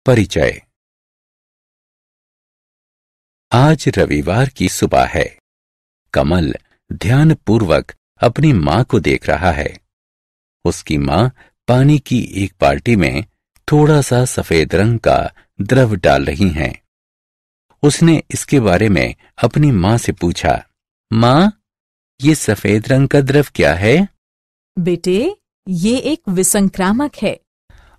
परिचय। आज रविवार की सुबह है। कमल ध्यानपूर्वक अपनी मां को देख रहा है। उसकी मां पानी की एक बाल्टी में थोड़ा सा सफेद रंग का द्रव डाल रही हैं। उसने इसके बारे में अपनी मां से पूछा, मां, ये सफेद रंग का द्रव क्या है? बेटे, ये एक विसंक्रामक है।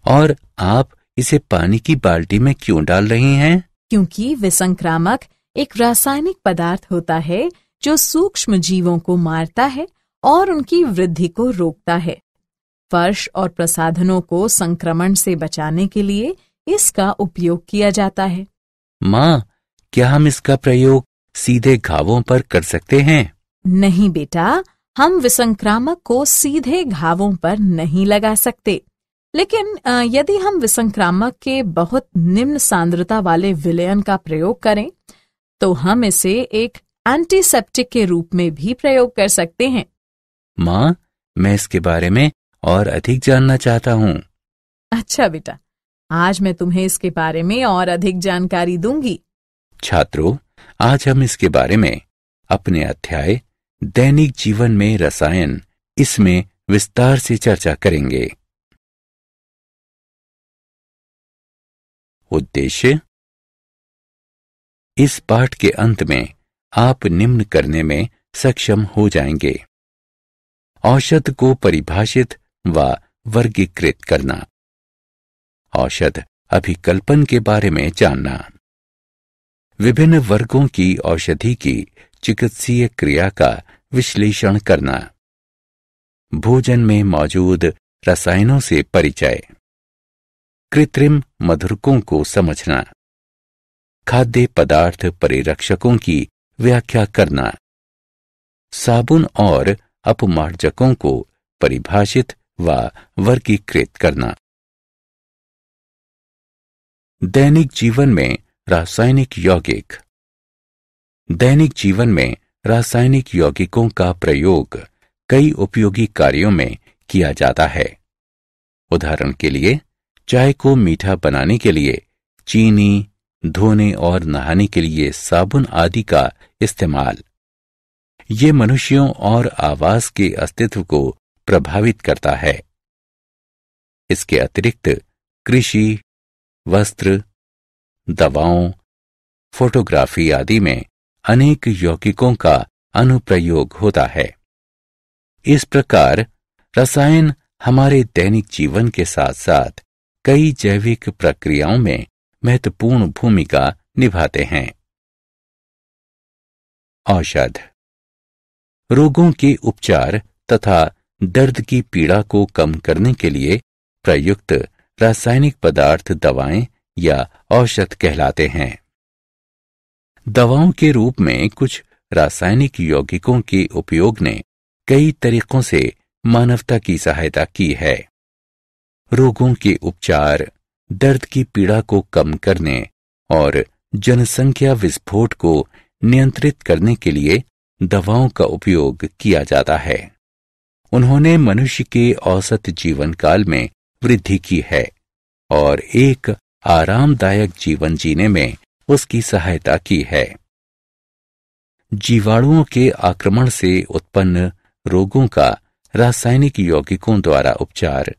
और आप इसे पानी की बाल्टी में क्यों डाल रही हैं? क्योंकि विसंक्रामक एक रासायनिक पदार्थ होता है जो सूक्ष्म जीवों को मारता है और उनकी वृद्धि को रोकता है। फर्श और प्रसाधनों को संक्रमण से बचाने के लिए इसका उपयोग किया जाता है। मां, क्या हम इसका प्रयोग सीधे घावों पर कर सकते हैं? नहीं बेटा, हम विसंक्रामक को सीधे घावों पर नहीं लगा सकते, लेकिन यदि हम विसंक्रामक के बहुत निम्न सांद्रता वाले विलयन का प्रयोग करें तो हम इसे एक एंटीसेप्टिक के रूप में भी प्रयोग कर सकते हैं। मां, मैं इसके बारे में और अधिक जानना चाहता हूं। अच्छा बेटा, आज मैं तुम्हें इसके बारे में और अधिक जानकारी दूंगी। छात्रों, आज हम इसके बारे में अपने अध्याय दैनिक जीवन में रसायन इसमें विस्तार से चर्चा करेंगे। उद्देश्य। इस पाठ के अंत में आप निम्न करने में सक्षम हो जाएंगे। औषध को परिभाषित व वर्गीकृत करना, औषध अभिकल्पन के बारे में जानना, विभिन्न वर्गों की औषधि की चिकित्सीय क्रिया का विश्लेषण करना, भोजन में मौजूद रसायनों से परिचय, कृत्रिम मधुरकों को समझना, खाद्य पदार्थ परिरक्षकों की व्याख्या करना, साबुन और अपमार्जकों को परिभाषित व वर्गीकृत करना। दैनिक जीवन में रासायनिक यौगिक। दैनिक जीवन में रासायनिक यौगिकों का प्रयोग कई उपयोगी कार्यों में किया जाता है। उदाहरण के लिए, चाय को मीठा बनाने के लिए चीनी, धोने और नहाने के लिए साबुन आदि का इस्तेमाल। ये मनुष्यों और आवास के अस्तित्व को प्रभावित करता है। इसके अतिरिक्त कृषि, वस्त्र, दवाओं, फोटोग्राफी आदि में अनेक यौगिकों का अनुप्रयोग होता है। इस प्रकार रसायन हमारे दैनिक जीवन के साथ साथ कई जैविक प्रक्रियाओं में महत्वपूर्ण भूमिका निभाते हैं। औषध। रोगों के उपचार तथा दर्द की पीड़ा को कम करने के लिए प्रयुक्त रासायनिक पदार्थ दवाएं या औषध कहलाते हैं। दवाओं के रूप में कुछ रासायनिक यौगिकों के उपयोग ने कई तरीकों से मानवता की सहायता की है। रोगों के उपचार, दर्द की पीड़ा को कम करने और जनसंख्या विस्फोट को नियंत्रित करने के लिए दवाओं का उपयोग किया जाता है। उन्होंने मनुष्य के औसत जीवन काल में वृद्धि की है और एक आरामदायक जीवन जीने में उसकी सहायता की है। जीवाणुओं के आक्रमण से उत्पन्न रोगों का रासायनिक यौगिकों द्वारा उपचार,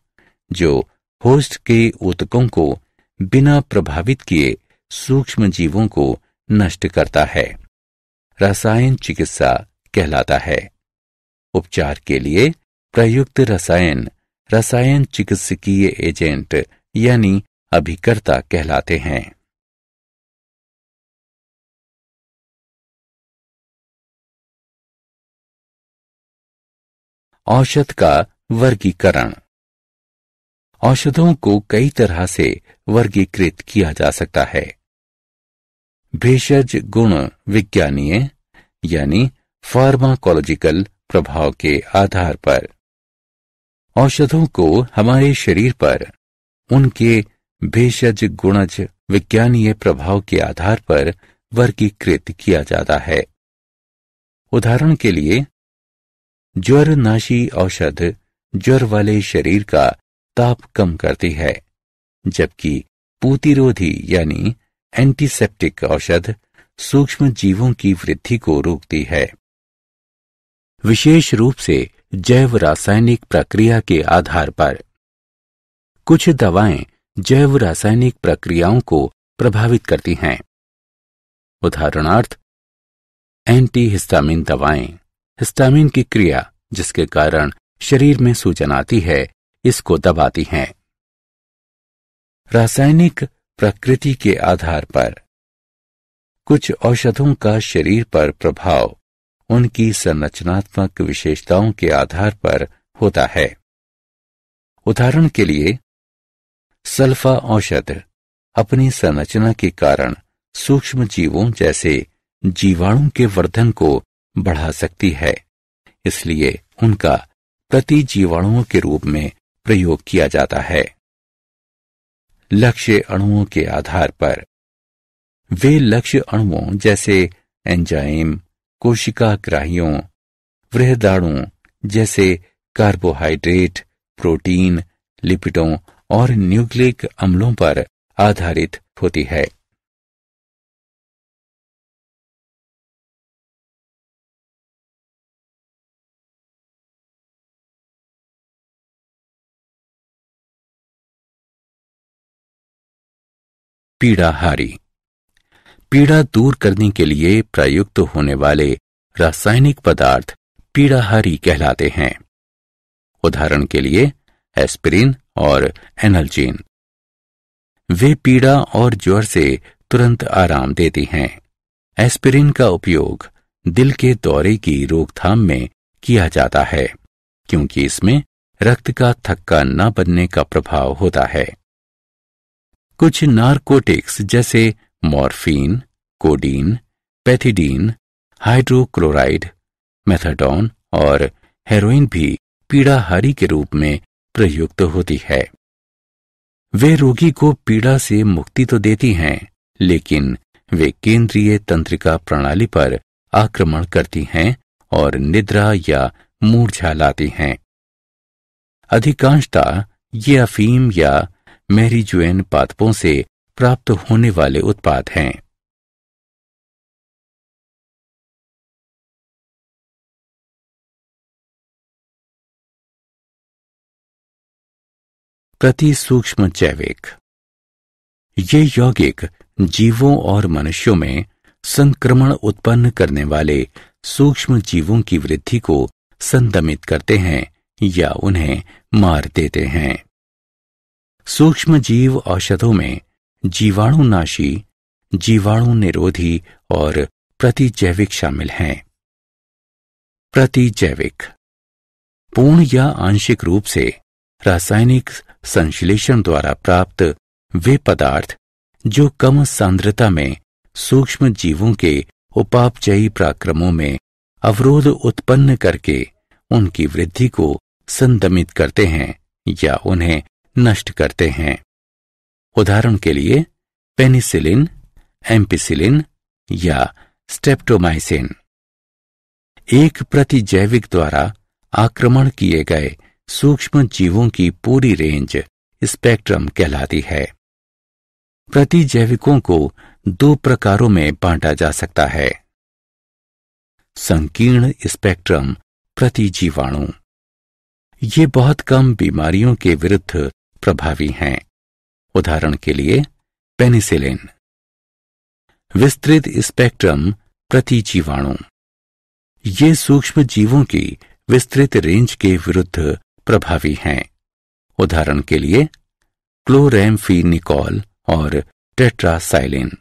जो होस्ट के ऊतकों को बिना प्रभावित किए सूक्ष्म जीवों को नष्ट करता है, रसायन चिकित्सा कहलाता है। उपचार के लिए प्रयुक्त रसायन रसायन चिकित्सकीय एजेंट यानी अभिकर्ता कहलाते हैं। औषध का वर्गीकरण। औषधों को कई तरह से वर्गीकृत किया जा सकता है। भेषज गुण विज्ञानीय यानी फार्माकोलॉजिकल प्रभाव के आधार पर। औषधों को हमारे शरीर पर उनके भेषज गुणज विज्ञानीय प्रभाव के आधार पर वर्गीकृत किया जाता है। उदाहरण के लिए, ज्वरनाशी औषध ज्वर वाले शरीर का ताप कम करती है, जबकि पूतिरोधी यानी एंटीसेप्टिक औषध सूक्ष्म जीवों की वृद्धि को रोकती है। विशेष रूप से जैव रासायनिक प्रक्रिया के आधार पर कुछ दवाएं जैव रासायनिक प्रक्रियाओं को प्रभावित करती हैं। उदाहरणार्थ, एंटीहिस्टामिन दवाएं हिस्टामिन की क्रिया जिसके कारण शरीर में सूजन आती है, इसको दबाती हैं। रासायनिक प्रकृति के आधार पर कुछ औषधों का शरीर पर प्रभाव उनकी संरचनात्मक विशेषताओं के आधार पर होता है। उदाहरण के लिए, सल्फा औषध अपनी संरचना के कारण सूक्ष्म जीवों जैसे जीवाणु के वर्धन को बढ़ा सकती है, इसलिए उनका प्रतिजीवाणुओं के रूप में प्रयोग किया जाता है। लक्ष्य अणुओं के आधार पर वे लक्ष्य अणुओं जैसे एंजाइम, कोशिकाग्राहियों, वृहदाणु जैसे कार्बोहाइड्रेट, प्रोटीन, लिपिडों और न्यूक्लिक अम्लों पर आधारित होती है। पीड़ाहारी पीड़ा दूर करने के लिए प्रयुक्त होने वाले रासायनिक पदार्थ पीड़ाहारी कहलाते हैं। उदाहरण के लिए एस्पिरिन और एनाल्जीन। वे पीड़ा और ज्वर से तुरंत आराम देती हैं। एस्पिरिन का उपयोग दिल के दौरे की रोकथाम में किया जाता है, क्योंकि इसमें रक्त का थक्का न बनने का प्रभाव होता है। कुछ नारकोटिक्स जैसे morphine, codeine, pethidine, hydrochloride, methadone और हेरोइन भी पीड़ाहारी के रूप में प्रयुक्त होती है। वे रोगी को पीड़ा से मुक्ति तो देती हैं, लेकिन वे केंद्रीय तंत्रिका प्रणाली पर आक्रमण करती हैं और निद्रा या मूर्छा लाती हैं। अधिकांशतः ये अफीम या मैरिजुएन पादपों से प्राप्त होने वाले उत्पाद हैं। प्रति सूक्ष्म जैविक। ये यौगिक जीवों और मनुष्यों में संक्रमण उत्पन्न करने वाले सूक्ष्म जीवों की वृद्धि को संदमित करते हैं या उन्हें मार देते हैं। सूक्ष्म जीव औषधों में जीवाणुनाशी, जीवाणु निरोधी और प्रतिजैविक शामिल हैं। प्रतिजैविक पूर्ण या आंशिक रूप से रासायनिक संश्लेषण द्वारा प्राप्त वे पदार्थ जो कम सांद्रता में सूक्ष्म जीवों के उपापचयी पराक्रमों में अवरोध उत्पन्न करके उनकी वृद्धि को संदमित करते हैं या उन्हें नष्ट करते हैं। उदाहरण के लिए पेनिसिलिन, एम्पिसिलिन या स्ट्रेप्टोमाइसिन। एक प्रतिजैविक द्वारा आक्रमण किए गए सूक्ष्म जीवों की पूरी रेंज स्पेक्ट्रम कहलाती है। प्रतिजैविकों को दो प्रकारों में बांटा जा सकता है। संकीर्ण स्पेक्ट्रम प्रतिजीवाणु, ये बहुत कम बीमारियों के विरुद्ध प्रभावी हैं। उदाहरण के लिए पेनिसिलिन। विस्तृत स्पेक्ट्रम प्रतिजीवाणु, ये सूक्ष्म जीवों की विस्तृत रेंज के विरुद्ध प्रभावी हैं। उदाहरण के लिए क्लोरैम्फेनिकोल और टेट्रासाइलिन।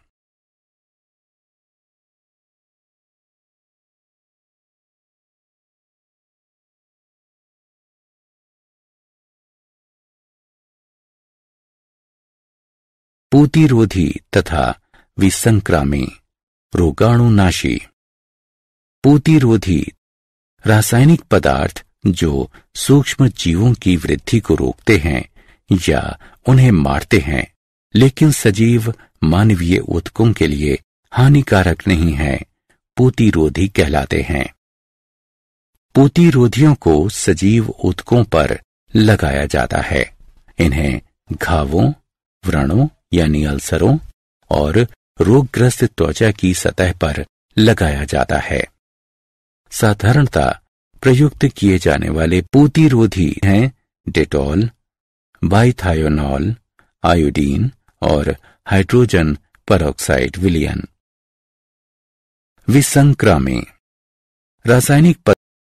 पूतिरोधी तथा विसंक्रामी रोगाणुनाशी। पूतिरोधी रासायनिक पदार्थ जो सूक्ष्म जीवों की वृद्धि को रोकते हैं या उन्हें मारते हैं, लेकिन सजीव मानवीय ऊतकों के लिए हानिकारक नहीं है, पूतिरोधी कहलाते हैं। पूतिरोधियों को सजीव ऊतकों पर लगाया जाता है। इन्हें घावों, व्रणों यानी अल्सरों और रोगग्रस्त त्वचा की सतह पर लगाया जाता है। साधारणतः प्रयुक्त किए जाने वाले प्रतिरोधी हैं डेटॉल, बाइथायोनॉल, आयोडीन और हाइड्रोजन परऑक्साइड विलयन। विसंक्रामी रासायनिक